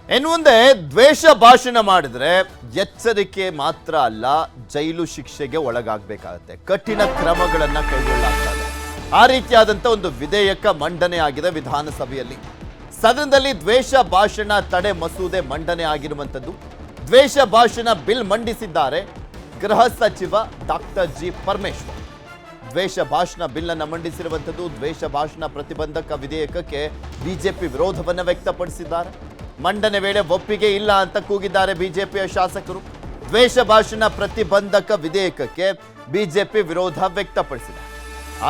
ಇನ್ನು ಮುಂದೆ ದ್ವೇಷ ಭಾಷಣ ಮಾಡಿದ್ರೆ ಎಚ್ಚರಿಕೆ ಮಾತ್ರ ಅಲ್ಲ, ಜೈಲು ಶಿಕ್ಷೆಗೆ ಒಳಗಾಗಬೇಕಾಗುತ್ತೆ, ಕಠಿಣ ಕ್ರಮಗಳನ್ನ ಕೈಗೊಳ್ಳಲಾಗ್ತದೆ. ಆ ರೀತಿಯಾದಂಥ ಒಂದು ವಿಧೇಯಕ ಮಂಡನೆ ಆಗಿದೆ ವಿಧಾನಸಭೆಯಲ್ಲಿ. ಸದನದಲ್ಲಿ ದ್ವೇಷ ಭಾಷಣ ತಡೆ ಮಸೂದೆ ಮಂಡನೆ ಆಗಿರುವಂಥದ್ದು. ದ್ವೇಷ ಭಾಷಣ ಬಿಲ್ ಮಂಡಿಸಿದ್ದಾರೆ ಗೃಹ ಸಚಿವ ಡಾಕ್ಟರ್ ಜಿ ಪರಮೇಶ್ವರ್. ದ್ವೇಷ ಭಾಷಣ ಬಿಲ್ ಅನ್ನು ಮಂಡಿಸಿರುವಂಥದ್ದು. ದ್ವೇಷ ಭಾಷಣ ಪ್ರತಿಬಂಧಕ ವಿಧೇಯಕಕ್ಕೆ ಬಿಜೆಪಿ ವಿರೋಧವನ್ನು ವ್ಯಕ್ತಪಡಿಸಿದ್ದಾರೆ. ಮಂಡನೆ ವೇಳೆ ಒಪ್ಪಿಗೆ ಇಲ್ಲ ಅಂತ ಕೂಗಿದ್ದಾರೆ ಬಿಜೆಪಿಯ ಶಾಸಕರು. ದ್ವೇಷ ಭಾಷಣ ಪ್ರತಿಬಂಧಕ ವಿಧೇಯಕಕ್ಕೆ ಬಿಜೆಪಿ ವಿರೋಧ ವ್ಯಕ್ತಪಡಿಸಿದೆ.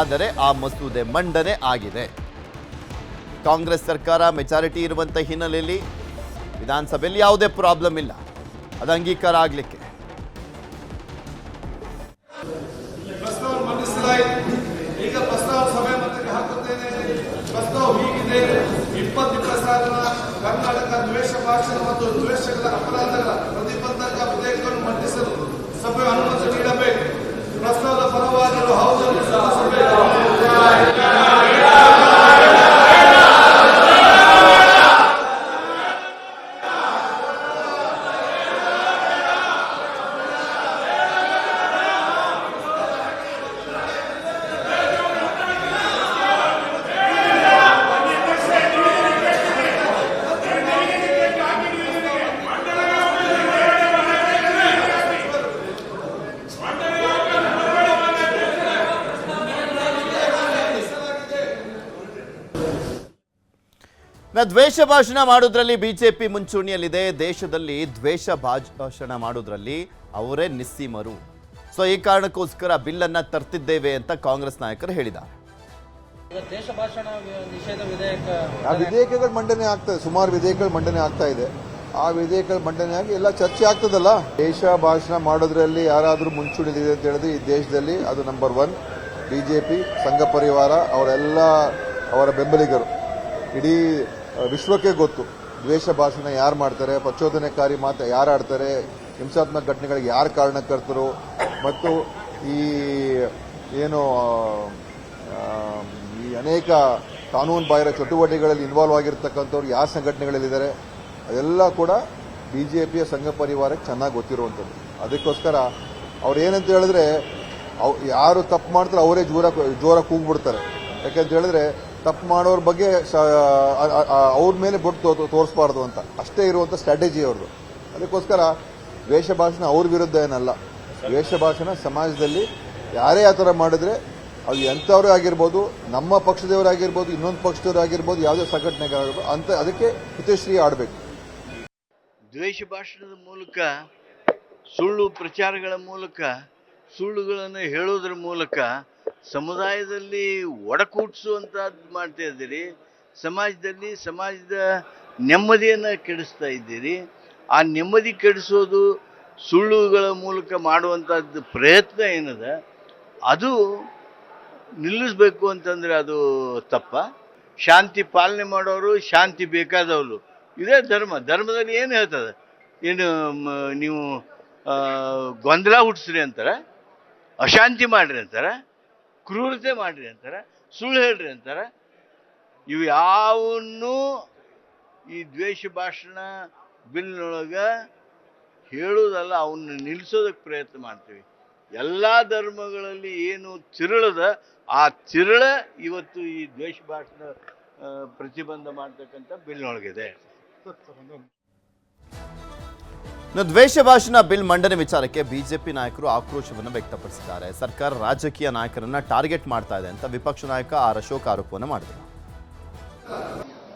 ಆದರೆ ಆ ಮಸೂದೆ ಮಂಡನೆ ಆಗಿದೆ. ಕಾಂಗ್ರೆಸ್ ಸರ್ಕಾರ ಮೆಜಾರಿಟಿ ಇರುವಂತ ಹಿನ್ನೆಲೆಯಲ್ಲಿ ವಿಧಾನಸಭೆಯಲ್ಲಿ ಯಾವುದೇ ಪ್ರಾಬ್ಲಮ್ ಇಲ್ಲ, ಅದು ಅಂಗೀಕಾರ ಆಗಲಿಕ್ಕೆ. ಈಗ ಪ್ರಸ್ತಾವ ಸಭೆ ಮಟ್ಟಕ್ಕೆ ಹಾಕುತ್ತೇನೆ. ಪ್ರಸ್ತಾವ ಹೀಗಿದೆ: 2024 ಕರ್ನಾಟಕ ದ್ವೇಷ ಭಾಷಣ ಮತ್ತು ದ್ವೇಷಗಳ ಅಪರಾಧಗಳ ಪ್ರತಿಬಂಧಕ ವಿಧೇಯಕವನ್ನು ಮಂಡಿಸಲು ಸಭೆ ಅನುಮತಿ ನೀಡಬೇಕು. ಪ್ರಸ್ತಾವದ ಪರವಾಗಿರುವ ಹೌದು ಸಭೆ ದ್ವೇಷ ಭಾಷಣ ಮಾಡೋದ್ರಲ್ಲಿ ಬಿಜೆಪಿ ಮುಂಚೂಣಿಯಲ್ಲಿದೆ. ದೇಶದಲ್ಲಿ ದ್ವೇಷ ಭಾಷಣ ಮಾಡೋದ್ರಲ್ಲಿ ಅವರೇ ನಿಸ್ಸೀಮರು. ಸೊ ಈ ಕಾರಣಕ್ಕೋಸ್ಕರ ಬಿಲ್ ಅನ್ನ ತರ್ತಿದ್ದೇವೆ ಅಂತ ಕಾಂಗ್ರೆಸ್ ನಾಯಕರು ಹೇಳಿದ್ದಾರೆ. ದೇಶ ಭಾಷಣ ನಿಷೇಧ ವಿಧೇಯಕ ವಿಧೇಯಕಗಳು ಮಂಡನೆ ಆಗ್ತದೆ, ಸುಮಾರು ವಿಧೇಯಕಗಳು ಮಂಡನೆ ಆಗ್ತಾ ಇದೆ. ಆ ವಿಧೇಯಕಗಳು ಮಂಡನೆ ಆಗಿ ಎಲ್ಲ ಚರ್ಚೆ ಆಗ್ತದಲ್ಲ. ದೇಶ ಭಾಷಣ ಮಾಡೋದ್ರಲ್ಲಿ ಯಾರಾದರೂ ಮುಂಚೂಣಿಲಿದೆ ಅಂತ ಹೇಳಿದ್ರೆ ಈ ದೇಶದಲ್ಲಿ ಅದು ನಂಬರ್ 1 ಬಿಜೆಪಿ, ಸಂಘ ಪರಿವಾರ, ಅವರೆಲ್ಲ ಅವರ ಬೆಂಬಲಿಗರು. ಇಡೀ ವಿಶ್ವಕ್ಕೆ ಗೊತ್ತು ದ್ವೇಷ ಭಾಷಣ ಯಾರು ಮಾಡ್ತಾರೆ, ಪ್ರಚೋದನೆಕಾರಿ ಮಾತು ಯಾರು ಆಡ್ತಾರೆ, ಹಿಂಸಾತ್ಮಕ ಘಟನೆಗಳಿಗೆ ಯಾರು ಕಾರಣಕರ್ತರು, ಮತ್ತು ಈ ಏನು ಈ ಅನೇಕ ಕಾನೂನು ಬಾಹಿರ ಚಟುವಟಿಕೆಗಳಲ್ಲಿ ಇನ್ವಾಲ್ವ್ ಆಗಿರ್ತಕ್ಕಂಥವ್ರು ಯಾವ ಸಂಘಟನೆಗಳಲ್ಲಿದ್ದಾರೆ ಅದೆಲ್ಲ ಕೂಡ ಬಿಜೆಪಿಯ ಸಂಘ ಪರಿವಾರಕ್ಕೆ ಚೆನ್ನಾಗಿ ಗೊತ್ತಿರುವಂಥದ್ದು. ಅದಕ್ಕೋಸ್ಕರ ಅವ್ರು ಏನಂತ ಹೇಳಿದ್ರೆ ಯಾರು ತಪ್ಪು ಮಾಡ್ತಾರೆ ಅವರೇ ಜೋರ ಕೂಗ್ಬಿಡ್ತಾರೆ. ಯಾಕಂತ ಹೇಳಿದ್ರೆ ತಪ್ಪು ಮಾಡೋರ ಬಗ್ಗೆ ಅವ್ರ ಮೇಲೆ ಬೊಟ್ಟು ತೋರಿಸಬಾರ್ದು ಅಂತ ಅಷ್ಟೇ ಇರುವಂಥ ಸ್ಟ್ರಾಟಜಿ ಅವ್ರದ್ದು. ಅದಕ್ಕೋಸ್ಕರ ದ್ವೇಷ ಭಾಷಣ ಅವ್ರ ವಿರುದ್ಧ ಏನಲ್ಲ. ದ್ವೇಷ ಭಾಷಣ ಸಮಾಜದಲ್ಲಿ ಯಾರೇ ಆ ಥರ ಮಾಡಿದ್ರೆ ಅದು ಎಂಥವ್ರೇ ಆಗಿರ್ಬೋದು, ನಮ್ಮ ಪಕ್ಷದವರಾಗಿರ್ಬೋದು, ಇನ್ನೊಂದು ಪಕ್ಷದವರಾಗಿರ್ಬೋದು, ಯಾವುದೇ ಸಂಘಟನೆಗಾಗಿರ್ಬೋದು ಅಂತ ಅದಕ್ಕೆ ಹಿತಶ್ರೀ ಆಡಬೇಕು. ದ್ವೇಷ ಭಾಷಣದ ಮೂಲಕ, ಸುಳ್ಳು ಪ್ರಚಾರಗಳ ಮೂಲಕ, ಸುಳ್ಳುಗಳನ್ನು ಹೇಳೋದ್ರ ಮೂಲಕ ಸಮುದಾಯದಲ್ಲಿ ಒಡಕೂಡಿಸುವಂಥದ್ದು ಮಾಡ್ತಾ ಇದ್ದೀರಿ. ಸಮಾಜದ ನೆಮ್ಮದಿಯನ್ನು ಕೆಡಿಸ್ತಾ ಇದ್ದೀರಿ. ಆ ನೆಮ್ಮದಿ ಕೆಡಿಸೋದು ಸುಳ್ಳುಗಳ ಮೂಲಕ ಮಾಡುವಂಥದ್ದು ಪ್ರಯತ್ನ ಏನದ ಅದು ನಿಲ್ಲಿಸಬೇಕು ಅಂತಂದರೆ ಅದು ತಪ್ಪ. ಶಾಂತಿ ಪಾಲನೆ ಮಾಡೋರು, ಶಾಂತಿ ಬೇಕಾದವರು, ಇದೇ ಧರ್ಮದಲ್ಲಿ ಏನು ಹೇಳ್ತದೆ? ಏನು ನೀವು ಗೊಂದಲ ಹುಟ್ಟಿಸ್ರಿ ಅಂತಾರೆ, ಅಶಾಂತಿ ಮಾಡ್ರಿ ಅಂತಾರೆ, ಕ್ರೂರತೆ ಮಾಡ್ರಿ ಅಂತಾರೆ, ಸುಳ್ಳು ಹೇಳ್ರಿ ಅಂತಾರೆ. ಇವು ಯಾವನ್ನೂ ಈ ದ್ವೇಷ ಭಾಷಣ ಬಿಲ್ನೊಳಗೆ ಹೇಳೋದಲ್ಲ, ಅವನ್ನ ನಿಲ್ಲಿಸೋದಕ್ಕೆ ಪ್ರಯತ್ನ ಮಾಡ್ತೀವಿ. ಎಲ್ಲ ಧರ್ಮಗಳಲ್ಲಿ ಏನು ತಿರುಳದ ಆ ತಿರುಳ ಇವತ್ತು ಈ ದ್ವೇಷ ಭಾಷಣ ಪ್ರತಿಬಂಧ ಮಾಡ್ತಕ್ಕಂಥ ಬಿಲ್ನೊಳಗಿದೆ. ದ್ವೇಷ ಭಾಷಣ ಬಿಲ್ ಮಂಡನೆ ವಿಚಾರಕ್ಕೆ ಬಿಜೆಪಿ ನಾಯಕರು ಆಕ್ರೋಶವನ್ನು ವ್ಯಕ್ತಪಡಿಸಿದ್ದಾರೆ. ಸರ್ಕಾರ ರಾಜಕೀಯ ನಾಯಕರನ್ನ ಟಾರ್ಗೆಟ್ ಮಾಡ್ತಾ ಇದೆ ಅಂತ ವಿಪಕ್ಷ ನಾಯಕ ಆರ್ ಅಶೋಕ್ ಆರೋಪವನ್ನು ಮಾಡಿದರು.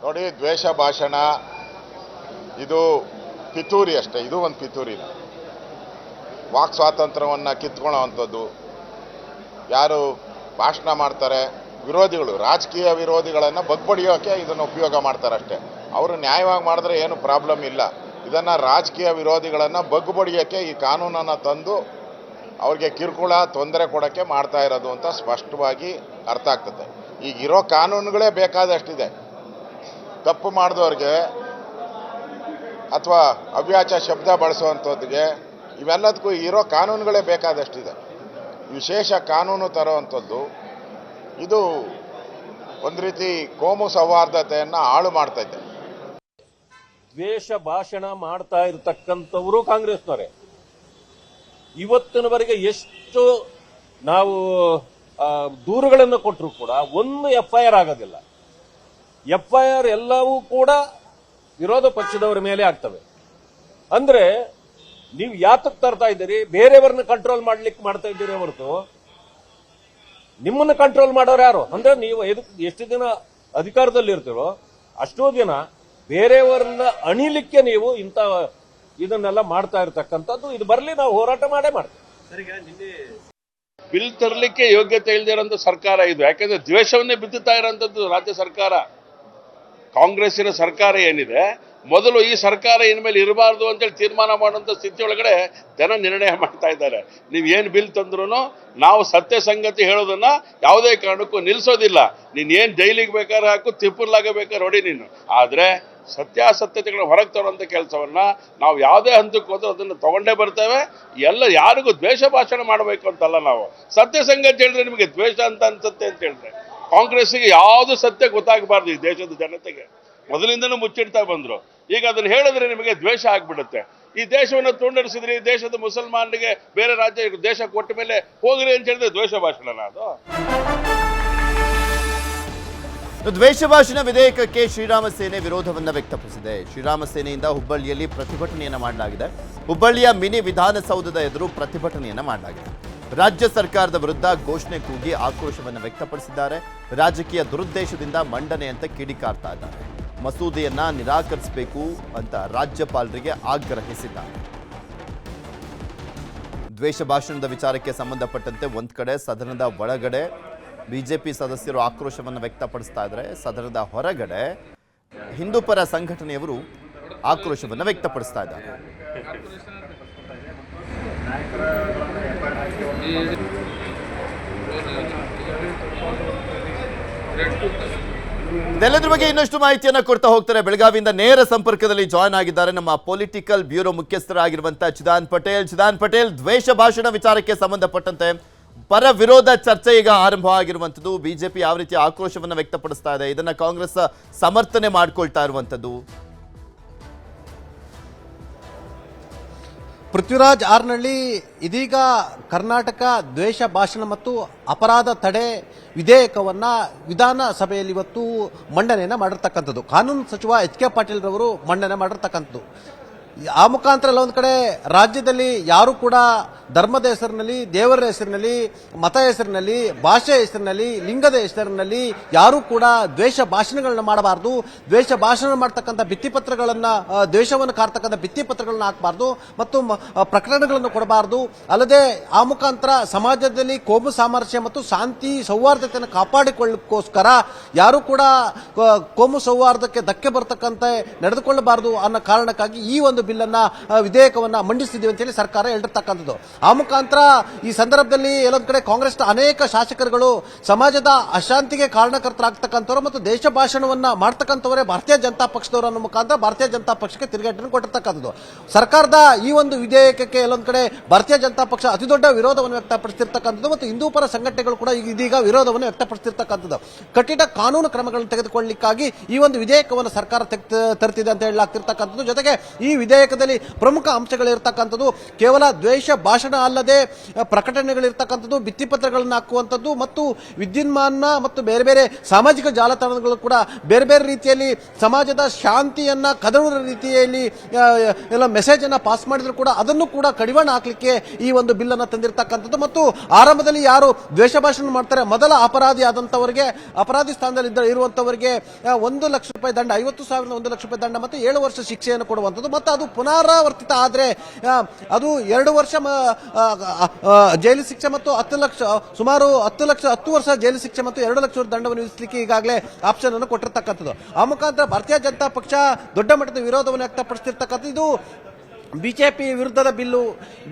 ನೋಡಿ, ದ್ವೇಷ ಭಾಷಣ ಇದು ಪಿತೂರಿ ಅಷ್ಟೇ. ಇದು ಒಂದು ಪಿತೂರಿ. ವಾಕ್ ಸ್ವಾತಂತ್ರ್ಯವನ್ನು ಕಿತ್ಕೊಳ್ಳೋವಂಥದ್ದು. ಯಾರು ಭಾಷಣ ಮಾಡ್ತಾರೆ, ವಿರೋಧಿಗಳು, ರಾಜಕೀಯ ವಿರೋಧಿಗಳನ್ನು ಬಗ್ಬಡಿಯೋಕೆ ಇದನ್ನು ಉಪಯೋಗ ಮಾಡ್ತಾರೆ ಅಷ್ಟೇ. ಅವರು ನ್ಯಾಯವಾಗಿ ಮಾಡಿದ್ರೆ ಏನು ಪ್ರಾಬ್ಲಮ್ ಇಲ್ಲ. ಇದನ್ನು ರಾಜಕೀಯ ವಿರೋಧಿಗಳನ್ನು ಬಗ್ಬಡಿಯೋಕ್ಕೆ ಈ ಕಾನೂನನ್ನು ತಂದು ಅವ್ರಿಗೆ ಕಿರುಕುಳ, ತೊಂದರೆ ಕೊಡೋಕ್ಕೆ ಮಾಡ್ತಾ ಇರೋದು ಅಂತ ಸ್ಪಷ್ಟವಾಗಿ ಅರ್ಥ ಆಗ್ತದೆ. ಈಗಿರೋ ಕಾನೂನುಗಳೇ ಬೇಕಾದಷ್ಟಿದೆ. ತಪ್ಪು ಮಾಡಿದವ್ರಿಗೆ ಅಥವಾ ಅವ್ಯಾಚ ಶಬ್ದ ಬಳಸುವಂಥದ್ದಿಗೆ ಇವೆಲ್ಲದಕ್ಕೂ ಇರೋ ಕಾನೂನುಗಳೇ ಬೇಕಾದಷ್ಟಿದೆ. ವಿಶೇಷ ಕಾನೂನು ತರುವಂಥದ್ದು ಇದು ಒಂದು ರೀತಿ ಕೋಮು ಸೌಹಾರ್ದತೆಯನ್ನು ಹಾಳು ಮಾಡ್ತಾ ಇದೆ. ದ್ವೇಷ ಭಾಷಣ ಮಾಡ್ತಾ ಇರತಕ್ಕಂಥವರು ಕಾಂಗ್ರೆಸ್ನವರೇ. ಇವತ್ತಿನವರೆಗೆ ಎಷ್ಟು ನಾವು ದೂರುಗಳನ್ನು ಕೊಟ್ಟರು ಕೂಡ ಒಂದು FIR ಆಗೋದಿಲ್ಲ. FIR ಎಲ್ಲವೂ ಕೂಡ ವಿರೋಧ ಪಕ್ಷದವರ ಮೇಲೆ ಆಗ್ತವೆ. ಅಂದ್ರೆ ನೀವು ಯಾತಕ್ಕೆ ತರ್ತಾ ಇದ್ದೀರಿ? ಬೇರೆಯವ್ರನ್ನ ಕಂಟ್ರೋಲ್ ಮಾಡ್ಲಿಕ್ಕೆ ಮಾಡ್ತಾ ಇದ್ದೀರಿ ಹೊರತು ನಿಮ್ಮನ್ನ ಕಂಟ್ರೋಲ್ ಮಾಡೋರು ಯಾರು? ಅಂದ್ರೆ ನೀವು ಎಷ್ಟು ದಿನ ಅಧಿಕಾರದಲ್ಲಿ ಇರ್ತೀರೋ ಅಷ್ಟೋ ದಿನ ಬೇರೆಯವರನ್ನ ಅಣಿಲಿಕ್ಕೆ ನೀವು ಇಂಥ ಇದನ್ನೆಲ್ಲ ಮಾಡ್ತಾ ಇರತಕ್ಕಂಥದ್ದು. ಇದು ಬರಲಿ, ನಾವು ಹೋರಾಟ ಮಾಡೇ ಮಾಡ್ತೀವಿ. ಬಿಲ್ ತರಲಿಕ್ಕೆ ಯೋಗ್ಯತೆ ಇಲ್ಲದೆ ಇರೋಂಥ ಸರ್ಕಾರ ಇದು. ಯಾಕೆಂದ್ರೆ ದ್ವೇಷವನ್ನೇ ಬಿತ್ತುತ್ತಾ ಇರೋಂಥದ್ದು ರಾಜ್ಯ ಸರ್ಕಾರ. ಕಾಂಗ್ರೆಸ್ಸಿನ ಸರ್ಕಾರ ಏನಿದೆ, ಮೊದಲು ಈ ಸರ್ಕಾರ ಇನ್ಮೇಲೆ ಇರಬಾರ್ದು ಅಂತೇಳಿ ತೀರ್ಮಾನ ಮಾಡುವಂಥ ಸ್ಥಿತಿ ಒಳಗಡೆ ಜನ ನಿರ್ಣಯ ಮಾಡ್ತಾ ಇದ್ದಾರೆ. ನೀವು ಏನು ಬಿಲ್ ತಂದ್ರೂ ನಾವು ಸತ್ಯ ಸಂಗತಿ ಹೇಳೋದನ್ನ ಯಾವುದೇ ಕಾರಣಕ್ಕೂ ನಿಲ್ಲಿಸೋದಿಲ್ಲ. ನೀನು ಏನು ಜೈಲಿಗೆ ಬೇಕಾದ್ರೆ ಹಾಕು, ತಿಪ್ಪುರ್ಲಾಗ ಬೇಕಾದ್ರೆ ಹೊಡಿ ನೀನು. ಆದರೆ ಸತ್ಯಾಸತ್ಯತೆಗಳನ್ನ ಹೊರಗೆ ತರುವಂಥ ಕೆಲಸವನ್ನ ನಾವು ಯಾವುದೇ ಹಂತಕ್ಕೆ ಹೋದ್ರೆ ಅದನ್ನು ತಗೊಂಡೇ ಬರ್ತೇವೆ. ಎಲ್ಲ ಯಾರಿಗೂ ದ್ವೇಷ ಭಾಷಣ ಮಾಡಬೇಕು ಅಂತಲ್ಲ, ನಾವು ಸತ್ಯ ಸಂಗತಿ ಹೇಳಿದ್ರೆ ನಿಮಗೆ ದ್ವೇಷ ಅಂತ ಅನ್ಸುತ್ತೆ ಅಂತ ಹೇಳಿದ್ರೆ, ಕಾಂಗ್ರೆಸ್ಸಿಗೆ ಯಾವುದು ಸತ್ಯ ಗೊತ್ತಾಗಬಾರ್ದು ಈ ದೇಶದ ಜನತೆಗೆ. ಮೊದಲಿಂದನೂ ಮುಚ್ಚಿಡ್ತಾ ಬಂದ್ರು. ಈಗ ಅದನ್ನು ಹೇಳಿದ್ರೆ ನಿಮಗೆ ದ್ವೇಷ ಆಗ್ಬಿಡುತ್ತೆ. ಈ ದೇಶವನ್ನು ತುಂಡರಿಸಿದ್ರಿ, ದೇಶದ ಮುಸಲ್ಮಾನರಿಗೆ ಬೇರೆ ರಾಜ್ಯ ದೇಶ ಕೊಟ್ಟ ಮೇಲೆ ಹೋಗ್ರಿ ಅಂತ ಹೇಳಿದ್ರೆ ದ್ವೇಷ ಭಾಷಣ ಅದು. ದ್ವೇಷ ಭಾಷಣ ವಿಧೇಯಕಕ್ಕೆ ಶ್ರೀರಾಮ ಸೇನೆ ವಿರೋಧವನ್ನು ವ್ಯಕ್ತಪಡಿಸಿದೆ. ಶ್ರೀರಾಮ ಸೇನೆಯಿಂದ ಹುಬ್ಬಳ್ಳಿಯಲ್ಲಿ ಪ್ರತಿಭಟನೆಯನ್ನು ಮಾಡಲಾಗಿದೆ. ಹುಬ್ಬಳ್ಳಿಯ ಮಿನಿ ವಿಧಾನಸೌಧದ ಎದುರು ಪ್ರತಿಭಟನೆಯನ್ನು ಮಾಡಲಾಗಿದೆ. ರಾಜ್ಯ ಸರ್ಕಾರದ ವಿರುದ್ಧ ಘೋಷಣೆ ಕೂಗಿ ಆಕ್ರೋಶವನ್ನು ವ್ಯಕ್ತಪಡಿಸಿದ್ದಾರೆ. ರಾಜಕೀಯ ದುರುದ್ದೇಶದಿಂದ ಮಂಡನೆ ಅಂತ ಕಿಡಿಕಾರ್ತಾ ಇದ್ದಾರೆ. ಮಸೂದೆಯನ್ನ ನಿರಾಕರಿಸಬೇಕು ಅಂತ ರಾಜ್ಯಪಾಲರಿಗೆ ಆಗ್ರಹಿಸಿದ್ದಾರೆ. ದ್ವೇಷ ಭಾಷಣದ ವಿಚಾರಕ್ಕೆ ಸಂಬಂಧಪಟ್ಟಂತೆ ಒಂದ್ ಕಡೆ ಸದನದ ಒಳಗಡೆ ಬಿಜೆಪಿ ಸದಸ್ಯರು ಆಕ್ರೋಶವನ್ನು ವ್ಯಕ್ತಪಡಿಸ್ತಾ ಇದ್ದಾರೆ. ಸದನದ ಹೊರಗಡೆ ಹಿಂದೂಪರ ಸಂಘಟನೆಯವರು ಆಕ್ರೋಶವನ್ನು ವ್ಯಕ್ತಪಡಿಸ್ತಾ ಇದ್ದಾರೆ. ಇದೆಲ್ಲದ್ರ ಬಗ್ಗೆ ಇನ್ನಷ್ಟು ಮಾಹಿತಿಯನ್ನ ಕೊಡ್ತಾ ಹೋಗ್ತಾರೆ. ಬೆಳಗಾವಿಯಿಂದ ನೇರ ಸಂಪರ್ಕದಲ್ಲಿ ಜಾಯ್ನ್ ಆಗಿದ್ದಾರೆ ನಮ್ಮ ಪೊಲಿಟಿಕಲ್ ಬ್ಯೂರೋ ಮುಖ್ಯಸ್ಥರಾಗಿರುವಂತಹ ಚಿದಾನ್ ಪಟೇಲ್. ದ್ವೇಷ ಭಾಷಣ ವಿಚಾರಕ್ಕೆ ಸಂಬಂಧಪಟ್ಟಂತೆ ಪರ ವಿರೋಧ ಚರ್ಚೆ ಈಗ ಆರಂಭ ಆಗಿರುವಂಥದ್ದು. ಬಿಜೆಪಿ ಯಾವ ರೀತಿ ಆಕ್ರೋಶವನ್ನು ವ್ಯಕ್ತಪಡಿಸ್ತಾ ಇದೆ, ಇದನ್ನ ಕಾಂಗ್ರೆಸ್ ಸಮರ್ಥನೆ ಮಾಡ್ಕೊಳ್ತಾ ಇರುವಂಥದ್ದು. ಪೃಥ್ವಿರಾಜ್ ಆರ್ನಳ್ಳಿ, ಇದೀಗ ಕರ್ನಾಟಕ ದ್ವೇಷ ಭಾಷಣ ಮತ್ತು ಅಪರಾಧ ತಡೆ ವಿಧೇಯಕವನ್ನ ವಿಧಾನಸಭೆಯಲ್ಲಿ ಇವತ್ತು ಮಂಡನೆಯನ್ನ ಮಾಡಿರ್ತಕ್ಕಂಥದ್ದು. ಕಾನೂನು ಸಚಿವ HK ಪಾಟೀಲ್ ರವರು ಮಂಡನೆ ಮಾಡಿರ್ತಕ್ಕಂಥದ್ದು. ಆ ಮುಖಾಂತರ ಎಲ್ಲ ಒಂದು ಕಡೆ ರಾಜ್ಯದಲ್ಲಿ ಯಾರು ಕೂಡ ಧರ್ಮದ ಹೆಸರಿನಲ್ಲಿ, ದೇವರ ಹೆಸರಿನಲ್ಲಿ, ಮತ ಹೆಸರಿನಲ್ಲಿ, ಭಾಷೆ ಹೆಸರಿನಲ್ಲಿ, ಲಿಂಗದ ಹೆಸರಿನಲ್ಲಿ ಯಾರು ಕೂಡ ದ್ವೇಷ ಭಾಷಣಗಳನ್ನ ಮಾಡಬಾರ್ದು. ದ್ವೇಷ ಭಾಷಣ ಮಾಡ್ತಕ್ಕಂಥ ಭಿತ್ತಿಪತ್ರಗಳನ್ನ, ದ್ವೇಷವನ್ನು ಕಾರ್ತಕ್ಕಂಥ ಭಿತ್ತಿಪತ್ರಗಳನ್ನ ಹಾಕಬಾರ್ದು ಮತ್ತು ಪ್ರಕರಣಗಳನ್ನು ಕೊಡಬಾರ್ದು. ಅಲ್ಲದೆ ಆ ಮುಖಾಂತರ ಸಮಾಜದಲ್ಲಿ ಕೋಮು ಸಾಮರಸ್ಯ ಮತ್ತು ಶಾಂತಿ ಸೌಹಾರ್ದತೆಯನ್ನು ಕಾಪಾಡಿಕೊಳ್ಳೋಕ್ಕೋಸ್ಕರ ಯಾರು ಕೂಡ ಕೋಮು ಸೌಹಾರ್ದಕ್ಕೆ ಧಕ್ಕೆ ಬರ್ತಕ್ಕಂಥ ನಡೆದುಕೊಳ್ಳಬಾರದು ಅನ್ನೋ ಕಾರಣಕ್ಕಾಗಿ ಈ ಒಂದು ಬಿಲ್ಲನ್ನ, ವಿಧೇಯಕವನ್ನ ಮಂಡಿಸಿದ್ದೀವಿ ಅಂತ ಹೇಳಿ ಸರ್ಕಾರ ಹೇಳಿರ್ತಕ್ಕಂಥದ್ದು. ಆ ಮುಖಾಂತರ ಈ ಸಂದರ್ಭದಲ್ಲಿ ಎಲ್ಲೊಂದ್ ಕಡೆ ಕಾಂಗ್ರೆಸ್ನ ಅನೇಕ ಶಾಸಕರುಗಳು ಸಮಾಜದ ಅಶಾಂತಿಗೆ ಕಾರಣಕರ್ತರಾಗ್ತಕ್ಕಂಥವ್ರು ಮತ್ತು ದೇಶ ಭಾಷಣವನ್ನ ಮಾಡ್ತಕ್ಕಂಥವರೇ ಭಾರತೀಯ ಜನತಾ ಪಕ್ಷದವರು ಅನ್ನೋ ಮುಖಾಂತರ ಭಾರತೀಯ ಜನತಾ ಪಕ್ಷಕ್ಕೆ ತಿರುಗೇಟನ್ನು ಕೊಟ್ಟಿರ್ತಕ್ಕಂಥದ್ದು. ಸರ್ಕಾರದ ಈ ಒಂದು ವಿಧೇಯಕಕ್ಕೆ ಎಲ್ಲೊಂದ್ ಕಡೆ ಭಾರತೀಯ ಜನತಾ ಪಕ್ಷ ಅತಿದೊಡ್ಡ ವಿರೋಧವನ್ನು ವ್ಯಕ್ತಪಡಿಸಿರ್ತಕ್ಕಂಥದ್ದು ಮತ್ತು ಹಿಂದೂಪರ ಸಂಘಟನೆಗಳು ಕೂಡ ಇದೀಗ ವಿರೋಧವನ್ನು ವ್ಯಕ್ತಪಡಿಸಿರ್ತಕ್ಕಂಥದ್ದು. ಕಠಿಣ ಕಾನೂನು ಕ್ರಮಗಳನ್ನು ತೆಗೆದುಕೊಳ್ಳಲಿಕ್ಕಾಗಿ ಈ ಒಂದು ವಿಧೇಯಕವನ್ನು ಸರ್ಕಾರ ತರ್ತಿದೆ ಅಂತ ಹೇಳಲಾಗ್ತಿರ್ತಕ್ಕಂಥದ್ದು. ಜೊತೆಗೆ ಈ ವಿಧೇಯಕದಲ್ಲಿ ಪ್ರಮುಖ ಅಂಶಗಳಿರ್ತಕ್ಕಂಥದ್ದು ಕೇವಲ ದ್ವೇಷ ಭಾಷಣ ಅಲ್ಲದೆ ಪ್ರಕಟಣೆಗಳಿರ್ತಕ್ಕಂಥದ್ದು, ಭಿತ್ತಿಪತ್ರಗಳನ್ನು ಹಾಕುವಂಥದ್ದು ಮತ್ತು ವಿದ್ಯುನ್ಮಾನ ಮತ್ತು ಬೇರೆ ಬೇರೆ ಸಾಮಾಜಿಕ ಜಾಲತಾಣಗಳು ಕೂಡ ಬೇರೆ ಬೇರೆ ರೀತಿಯಲ್ಲಿ ಸಮಾಜದ ಶಾಂತಿಯನ್ನ ಕದಡುವ ರೀತಿಯಲ್ಲಿ ಎಲ್ಲ ಮೆಸೇಜ್ ಅನ್ನ ಪಾಸ್ ಮಾಡಿದ್ರು ಕೂಡ ಅದನ್ನು ಕೂಡ ಕಡಿವಾಣ ಹಾಕಲಿಕ್ಕೆ ಈ ಒಂದು ಬಿಲ್ ಅನ್ನು ತಂದಿರತಕ್ಕಂಥದ್ದು. ಮತ್ತು ಆರಂಭದಲ್ಲಿ ಯಾರು ದ್ವೇಷ ಭಾಷಣ ಮಾಡ್ತಾರೆ, ಮೊದಲ ಅಪರಾಧಿ ಆದಂತವರಿಗೆ, ಅಪರಾಧಿ ಸ್ಥಾನದಲ್ಲಿ ಇರುವಂತವರಿಗೆ ₹1,00,000 ದಂಡ, 50,000 ₹1,00,000 ದಂಡ ಮತ್ತು 7 ವರ್ಷ ಶಿಕ್ಷೆಯನ್ನು ಕೊಡುವಂಥದ್ದು. ಮತ್ತು ಅದು ಪುನರಾವರ್ತಿತ ಆದರೆ ಅದು 2 ವರ್ಷ ಜೈಲು ಶಿಕ್ಷೆ ಮತ್ತು 10 ಲಕ್ಷ, ಸುಮಾರು 10 ವರ್ಷ ಜೈಲು ಶಿಕ್ಷೆ ಮತ್ತು 2 ಲಕ್ಷ ದಂಡವನ್ನು ವಿಧಿಸಲಿಕ್ಕೆ ಈಗಾಗಲೇ ಆಪ್ಷನ್ ಅನ್ನು ಕೊಟ್ಟಿರ್ತಕ್ಕಂಥದ್ದು. ಆ ಮುಖಾಂತರ ಭಾರತೀಯ ಜನತಾ ಪಕ್ಷ ದೊಡ್ಡ ಮಟ್ಟದ ವಿರೋಧವನ್ನು ವ್ಯಕ್ತಪಡಿಸಿರ್ತಕ್ಕಂಥದ್ದು. ಇದು ಬಿಜೆಪಿ ವಿರುದ್ಧದ ಬಿಲ್ಲು,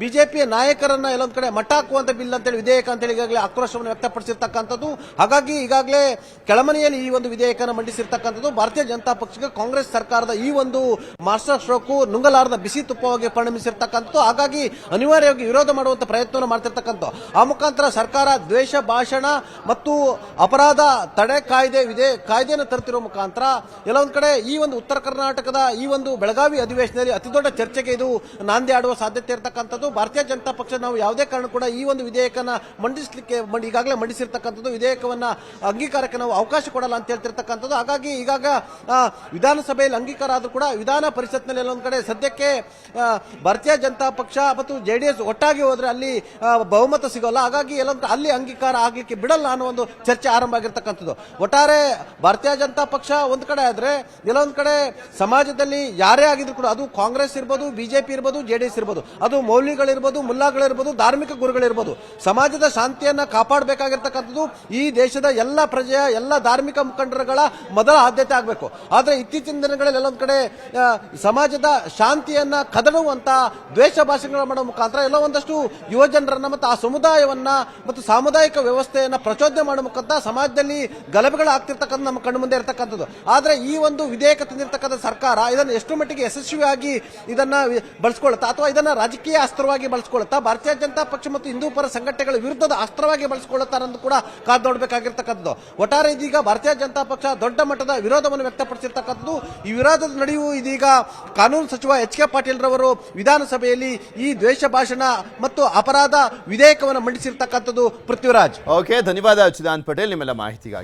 ಬಿಜೆಪಿಯ ನಾಯಕರನ್ನ ಎಲ್ಲೊಂದ್ ಕಡೆ ಮಟ್ಟ ಹಾಕುವಂತ ಬಿಲ್ ಅಂತೇಳಿ ವಿಧೇಯಕ ಅಂತೇಳಿ ಈಗಾಗಲೇ ಆಕ್ರೋಶವನ್ನು ವ್ಯಕ್ತಪಡಿಸಿರ್ತಕ್ಕಂಥದ್ದು. ಹಾಗಾಗಿ ಈಗಾಗಲೇ ಕೆಳಮನೆಯಲ್ಲಿ ಈ ಒಂದು ವಿಧೇಯಕನ ಮಂಡಿಸಿರ್ತಕ್ಕಂಥದ್ದು. ಭಾರತೀಯ ಜನತಾ ಪಕ್ಷಕ್ಕೆ ಕಾಂಗ್ರೆಸ್ ಸರ್ಕಾರದ ಈ ಒಂದು ಮಾಸ್ಟರ್ ಸ್ಟ್ರೋಕ್ ನುಂಗಲಾರದ ಬಿಸಿ ತುಪ್ಪವಾಗಿ ಪರಿಣಮಿಸಿರ್ತಕ್ಕಂಥದ್ದು. ಹಾಗಾಗಿ ಅನಿವಾರ್ಯವಾಗಿ ವಿರೋಧ ಮಾಡುವಂತ ಪ್ರಯತ್ನವನ್ನು ಮಾಡ್ತಿರ್ತಕ್ಕಂಥ ಆ ಮುಖಾಂತರ ಸರ್ಕಾರ ದ್ವೇಷ ಭಾಷಣ ಮತ್ತು ಅಪರಾಧ ತಡೆ ಕಾಯ್ದೆಯನ್ನು ತರುತ್ತಿರುವ ಮುಖಾಂತರ ಎಲ್ಲೊಂದ್ ಕಡೆ ಈ ಒಂದು ಉತ್ತರ ಕರ್ನಾಟಕದ ಈ ಒಂದು ಬೆಳಗಾವಿ ಅಧಿವೇಶನದಲ್ಲಿ ಅತಿದೊಡ್ಡ ಚರ್ಚೆಗೆ ಇದು ನಾಂದಿ ಆಡುವ ಸಾಧ್ಯತೆ ಇರತಕ್ಕಂಥದ್ದು. ಭಾರತೀಯ ಜನತಾ ಪಕ್ಷ ನಾವು ಯಾವುದೇ ಕಾರಣ ಕೂಡ ಈ ಒಂದು ವಿಧೇಯಕನ ಮಂಡಿಸಲಿಕ್ಕೆ ಈಗಾಗಲೇ ಮಂಡಿಸಿರ್ತಕ್ಕಂಥದ್ದು, ವಿಧೇಯಕವನ್ನ ಅಂಗೀಕಾರಕ್ಕೆ ನಾವು ಅವಕಾಶ ಕೊಡಲ್ಲ ಅಂತ ಹೇಳ್ತಿರ್ತಕ್ಕಂಥದ್ದು. ಹಾಗಾಗಿ ಈಗಾಗ ವಿಧಾನಸಭೆಯಲ್ಲಿ ಅಂಗೀಕಾರ ಆದ್ರೂ ಕೂಡ ವಿಧಾನ ಪರಿಷತ್ನಲ್ಲಿ ಎಲ್ಲೊಂದ್ ಕಡೆ ಸದ್ಯಕ್ಕೆ ಭಾರತೀಯ ಜನತಾ ಪಕ್ಷ ಮತ್ತು ಜೆಡಿಎಸ್ ಒಟ್ಟಾಗಿ ಹೋದ್ರೆ ಅಲ್ಲಿ ಬಹುಮತ ಸಿಗೋಲ್ಲ. ಹಾಗಾಗಿ ಎಲ್ಲೊಂದ್ ಅಲ್ಲಿ ಅಂಗೀಕಾರ ಆಗ್ಲಿಕ್ಕೆ ಬಿಡಲ್ಲ ಅನ್ನೋ ಒಂದು ಚರ್ಚೆ ಆರಂಭ ಆಗಿರ್ತಕ್ಕಂಥದ್ದು. ಒಟ್ಟಾರೆ ಭಾರತೀಯ ಜನತಾ ಪಕ್ಷ ಒಂದ್ ಕಡೆ ಆದ್ರೆ ಎಲ್ಲೊಂದ್ ಕಡೆ ಸಮಾಜದಲ್ಲಿ ಯಾರೇ ಆಗಿದ್ರು ಕೂಡ ಅದು ಕಾಂಗ್ರೆಸ್ ಇರ್ಬೋದು, ಬಿಜೆಪಿ ಇರ್ಬೋದು, ಜೆಡಿಎಸ್ ಇರ್ಬೋದು, ಅದು ಮೌಲ್ಯಗಳಿರ್ಬೋದು, ಮುಲ್ಲಾಗಳಿರ್ಬೋದು, ಧಾರ್ಮಿಕ ಗುರುಗಳಿರ್ಬೋದು, ಸಮಾಜದ ಶಾಂತಿಯನ್ನ ಕಾಪಾಡಬೇಕಾಗಿರ್ತಕ್ಕಂಥದ್ದು ಈ ದೇಶದ ಎಲ್ಲ ಪ್ರಜೆಯ ಎಲ್ಲ ಧಾರ್ಮಿಕ ಮುಖಂಡರುಗಳ ಮೊದಲ ಆದ್ಯತೆ ಆಗಬೇಕು. ಆದ್ರೆ ಇತ್ತೀಚಿನ ದಿನಗಳಲ್ಲಿ ಎಲ್ಲೊಂದ್ ಕಡೆ ಸಮಾಜದ ಶಾಂತಿಯನ್ನ ಕದಡುವಂತ ದ್ವೇಷ ಭಾಷೆಗಳ ಮಾಡೋ ಮುಖಾಂತರ ಎಲ್ಲ ಒಂದಷ್ಟು ಯುವಜನರನ್ನ ಮತ್ತು ಆ ಸಮುದಾಯವನ್ನ ಮತ್ತು ಸಾಮುದಾಯಿಕ ವ್ಯವಸ್ಥೆಯನ್ನ ಪ್ರಚೋದನೆ ಮಾಡೋ ಮುಖಾಂತರ ಸಮಾಜದಲ್ಲಿ ಗಲಭೆಗಳಾಗ್ತಿರ್ತಕ್ಕಂಥ ನಮ್ಮ ಕಣ್ಣು ಮುಂದೆ ಇರತಕ್ಕಂಥದ್ದು. ಆದ್ರೆ ಈ ಒಂದು ವಿಧೇಯಕ ತಂದಿರತಕ್ಕಂಥ ಸರ್ಕಾರ ಇದನ್ನು ಎಷ್ಟು ಮಟ್ಟಿಗೆ ಯಶಸ್ವಿಯಾಗಿ ಇದನ್ನ ಬಳಸ್ಕೊಳ್ಳುತ್ತಾ ಅಥವಾ ಇದನ್ನ ರಾಜಕೀಯ ಅಸ್ತ್ರವಾಗಿ ಬಳಸ್ಕೊಳ್ಳುತ್ತಾ, ಭಾರತೀಯ ಜನತಾ ಪಕ್ಷ ಮತ್ತು ಹಿಂದೂ ಪರ ಸಂಘಟನೆಗಳ ವಿರುದ್ಧದ ಅಸ್ತ್ರವಾಗಿ ಬಳಸಿಕೊಳ್ಳುತ್ತಾರೆ ಅಂತ ಕೂಡ ಕಾದು ನೋಡಬೇಕಾಗಿರ್ತಕ್ಕಂಥದ್ದು. ಒಟ್ಟಾರೆ ಇದೀಗ ಭಾರತೀಯ ಜನತಾ ಪಕ್ಷ ದೊಡ್ಡ ಮಟ್ಟದ ವಿರೋಧವನ್ನು ವ್ಯಕ್ತಪಡಿಸಿರ್ತಕ್ಕಂಥದ್ದು. ಈ ವಿರೋಧದ ನಡುವೆಯೂ ಇದೀಗ ಕಾನೂನು ಸಚಿವ ಎಚ್ ಕೆ ಪಾಟೀಲ್ ರವರು ವಿಧಾನಸಭೆಯಲ್ಲಿ ಈ ದ್ವೇಷ ಭಾಷಣ ಮತ್ತು ಅಪರಾಧ ವಿಧೇಯಕವನ್ನು ಮಂಡಿಸಿರ್ತಕ್ಕಂಥದ್ದು. ಪೃಥ್ವಿರಾಜ್. ಓಕೆ, ಧನ್ಯವಾದ ಚಿದಾನ್ ಪಟೇಲ್ ನಿಮ್ಮೆಲ್ಲ ಮಾಹಿತಿಗಾಗಿ.